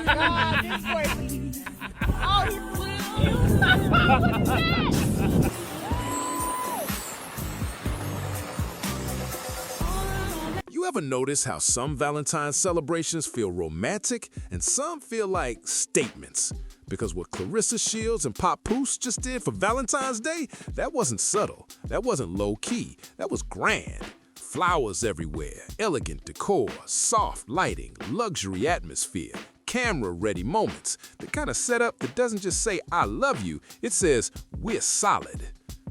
God, this boy. Oh, You ever notice how some Valentine's celebrations feel romantic and some feel like statements? Because what Claressa Shields and Papoose just did for Valentine's Day, that wasn't subtle, that wasn't low-key, that was grand. Flowers everywhere, elegant decor, soft lighting, luxury atmosphere, camera-ready moments. The kind of setup that doesn't just say, I love you, it says, we're solid.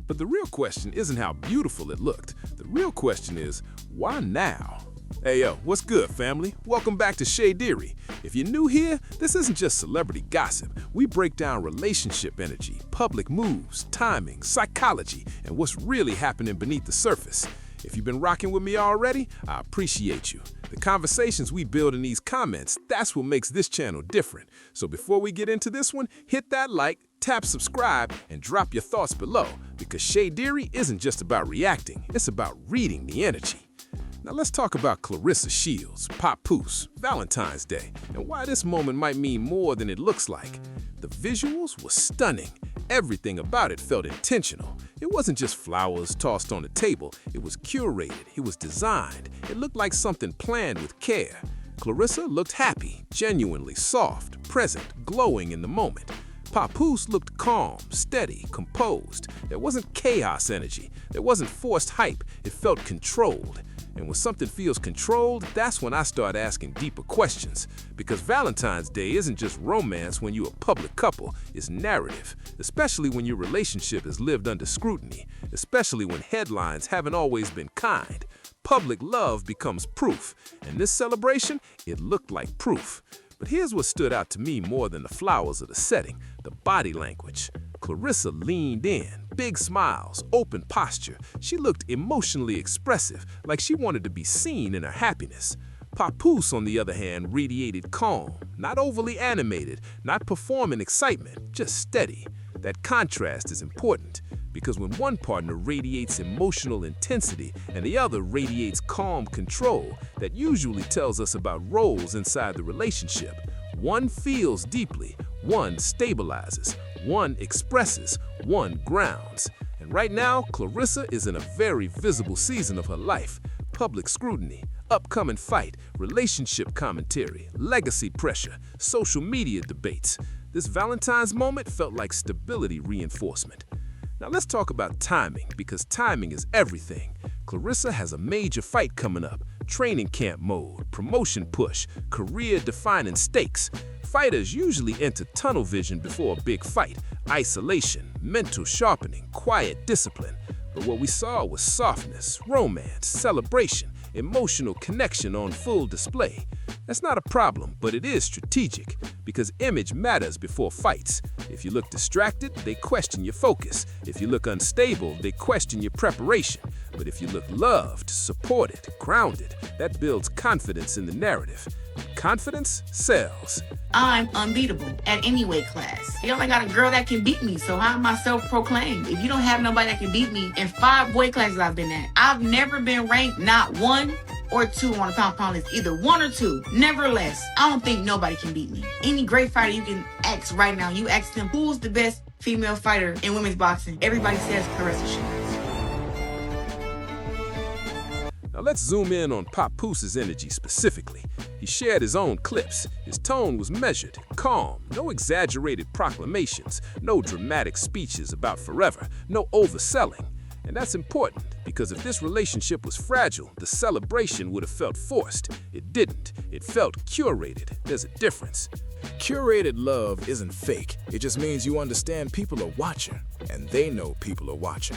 But the real question isn't how beautiful it looked. The real question is, why now? Hey yo, what's good, family? Welcome back to Shadery. If you're new here, this isn't just celebrity gossip. We break down relationship energy, public moves, timing, psychology, and what's really happening beneath the surface. If you've been rocking with me already, I appreciate you. The conversations we build in these comments, that's what makes this channel different. So before we get into this one, hit that like, tap subscribe, and drop your thoughts below, because Shadery isn't just about reacting, it's about reading the energy. Now let's talk about Claressa Shields, Papoose, Valentine's Day, and why this moment might mean more than it looks like. The visuals were stunning. Everything about it felt intentional. It wasn't just flowers tossed on a table. It was curated. It was designed. It looked like something planned with care. Claressa looked happy, genuinely soft, present, glowing in the moment. Papoose looked calm, steady, composed. There wasn't chaos energy. There wasn't forced hype. It felt controlled. And when something feels controlled, that's when I start asking deeper questions. Because Valentine's Day isn't just romance when you're a public couple, it's narrative. Especially when your relationship is lived under scrutiny. Especially when headlines haven't always been kind. Public love becomes proof. And this celebration, it looked like proof. But here's what stood out to me more than the flowers of the setting, the body language. Claressa leaned in, big smiles, open posture. She looked emotionally expressive, like she wanted to be seen in her happiness. Papoose, on the other hand, radiated calm, not overly animated, not performing excitement, just steady. That contrast is important, because when one partner radiates emotional intensity and the other radiates calm control, that usually tells us about roles inside the relationship. One feels deeply, one stabilizes, one expresses, one grounds. And right now, Claressa is in a very visible season of her life. Public scrutiny, upcoming fight, relationship commentary, legacy pressure, social media debates. This Valentine's moment felt like stability reinforcement. Now let's talk about timing, because timing is everything. Claressa has a major fight coming up. Training camp mode, promotion push, career-defining stakes. Fighters usually enter tunnel vision before a big fight. Isolation, mental sharpening, quiet discipline. But what we saw was softness, romance, celebration, emotional connection on full display. That's not a problem, but it is strategic, because image matters before fights. If you look distracted, they question your focus. If you look unstable, they question your preparation. But if you look loved, supported, grounded, that builds confidence in the narrative. Confidence sells. I'm unbeatable at any weight class. You only got a girl that can beat me, so how am I self-proclaimed? If you don't have nobody that can beat me in 5 weight classes I've been at, I've never been ranked not 1 or 2 on a pound list, either 1 or 2, never less. I don't think nobody can beat me. Any great fighter you can ask right now, you ask them who's the best female fighter in women's boxing, everybody says Claressa Shields. Now let's zoom in on Papoose's energy specifically. He shared his own clips. His tone was measured, calm, no exaggerated proclamations, no dramatic speeches about forever, no overselling. And that's important, because if this relationship was fragile, the celebration would have felt forced. It didn't. It felt curated. There's a difference. Curated love isn't fake. It just means you understand people are watching, and they know people are watching.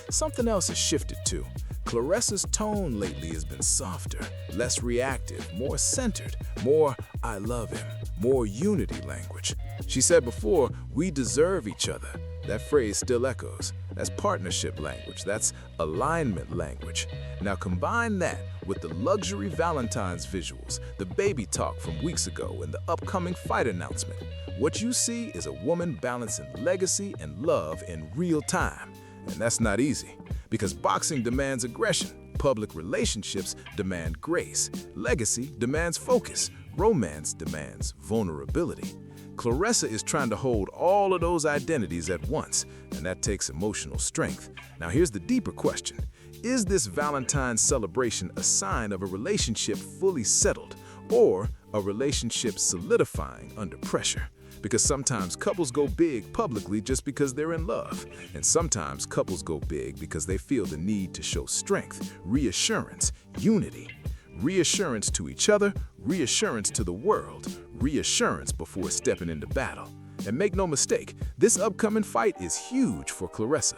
Something else has shifted too. Claressa's tone lately has been softer, less reactive, more centered, more I love him, more unity language. She said before, we deserve each other. That phrase still echoes. That's partnership language. That's alignment language. Now combine that with the luxury Valentine's visuals, the baby talk from weeks ago, and the upcoming fight announcement. What you see is a woman balancing legacy and love in real time. And that's not easy, because boxing demands aggression, public relationships demand grace, legacy demands focus, Romance demands vulnerability. Claressa is trying to hold all of those identities at once, and that takes emotional strength. Now here's the deeper question. Is this Valentine's celebration a sign of a relationship fully settled, or a relationship solidifying under pressure? Because sometimes couples go big publicly just because they're in love, and sometimes couples go big because they feel the need to show strength, reassurance, unity. Reassurance to each other, reassurance to the world, reassurance before stepping into battle. And make no mistake, this upcoming fight is huge for Claressa.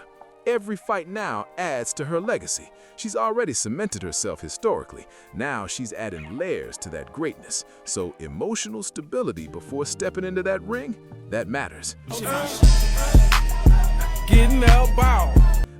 Every fight now adds to her legacy. She's already cemented herself historically. Now she's adding layers to that greatness. So emotional stability before stepping into that ring, that matters. Getting out.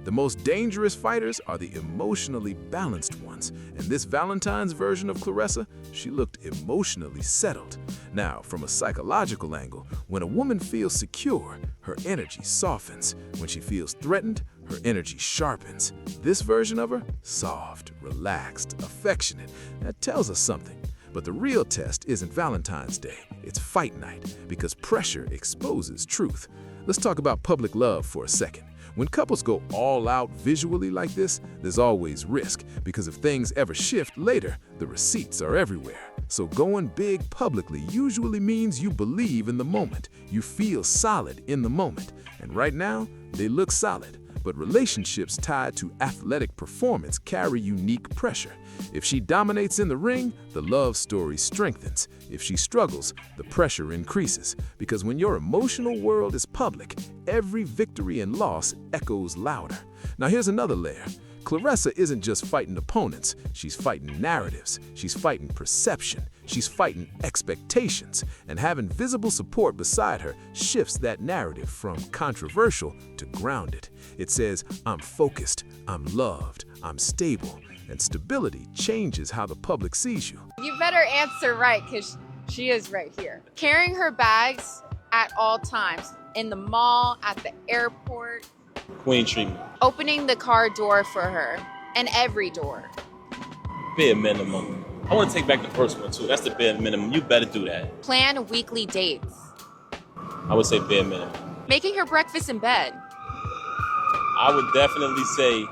The most dangerous fighters are the emotionally balanced ones, and this Valentine's version of Claressa, she looked emotionally settled. Now, from a psychological angle, when a woman feels secure, her energy softens. When she feels threatened, her energy sharpens. This version of her, soft, relaxed, affectionate, that tells us something. But the real test isn't Valentine's Day, it's fight night, because pressure exposes truth. Let's talk about public love for a second. When couples go all out visually like this, there's always risk, because if things ever shift later, the receipts are everywhere. So going big publicly usually means you believe in the moment, you feel solid in the moment. And right now, they look solid. But relationships tied to athletic performance carry unique pressure. If she dominates in the ring, the love story strengthens. If she struggles, the pressure increases. Because when your emotional world is public, every victory and loss echoes louder. Now here's another layer. Claressa isn't just fighting opponents, she's fighting narratives, she's fighting perception, she's fighting expectations, and having visible support beside her shifts that narrative from controversial to grounded. It says, I'm focused, I'm loved, I'm stable, and stability changes how the public sees you. You better answer right, because she is right here. Carrying her bags at all times, in the mall, at the airport. Queen treatment. Opening the car door for her, and every door. Bare minimum. I want to take back the first one too. That's the bare minimum. You better do that. Plan weekly dates. I would say bare minimum. Making her breakfast in bed. I would definitely say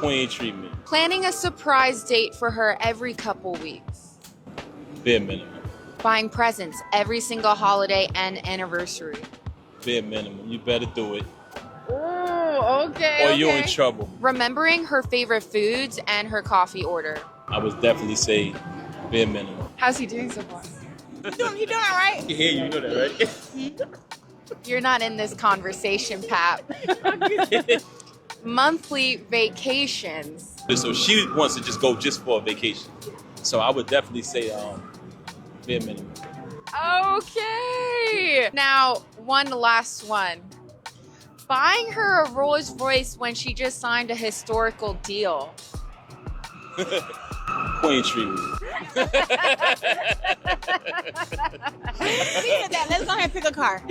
queen treatment. Planning a surprise date for her every couple weeks. Bare minimum. Buying presents every single holiday and anniversary. Bare minimum. You better do it. Oh, okay. Or you're in trouble. Remembering her favorite foods and her coffee order. I would definitely say bare minimum. How's he doing so far? You doing all right? Yeah, you know that, right? You're not in this conversation, Pap. Monthly vacations. So she wants to just go just for a vacation. So I would definitely say bare minimum. Okay. Now, one last one. Buying her a Rolls Royce when she just signed a historical deal. Queen treatment. Let's go ahead and pick a car.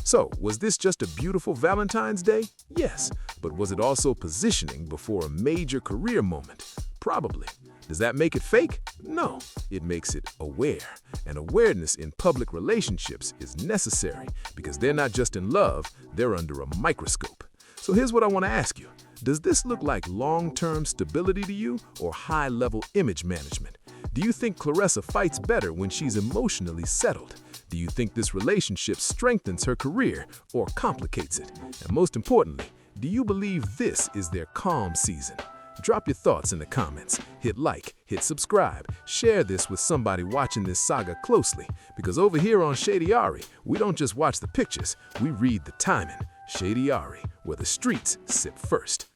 So, was this just a beautiful Valentine's Day? Yes, but was it also positioning before a major career moment? Probably. Does that make it fake? No, it makes it aware. And awareness in public relationships is necessary because they're not just in love, they're under a microscope. So here's what I want to ask you. Does this look like long-term stability to you or high-level image management? Do you think Claressa fights better when she's emotionally settled? Do you think this relationship strengthens her career or complicates it? And most importantly, do you believe this is their calm season? Drop your thoughts in the comments, hit like, hit subscribe, share this with somebody watching this saga closely, because over here on Shady Ari, we don't just watch the pictures, we read the timing. Shady Ari, where the streets sip first.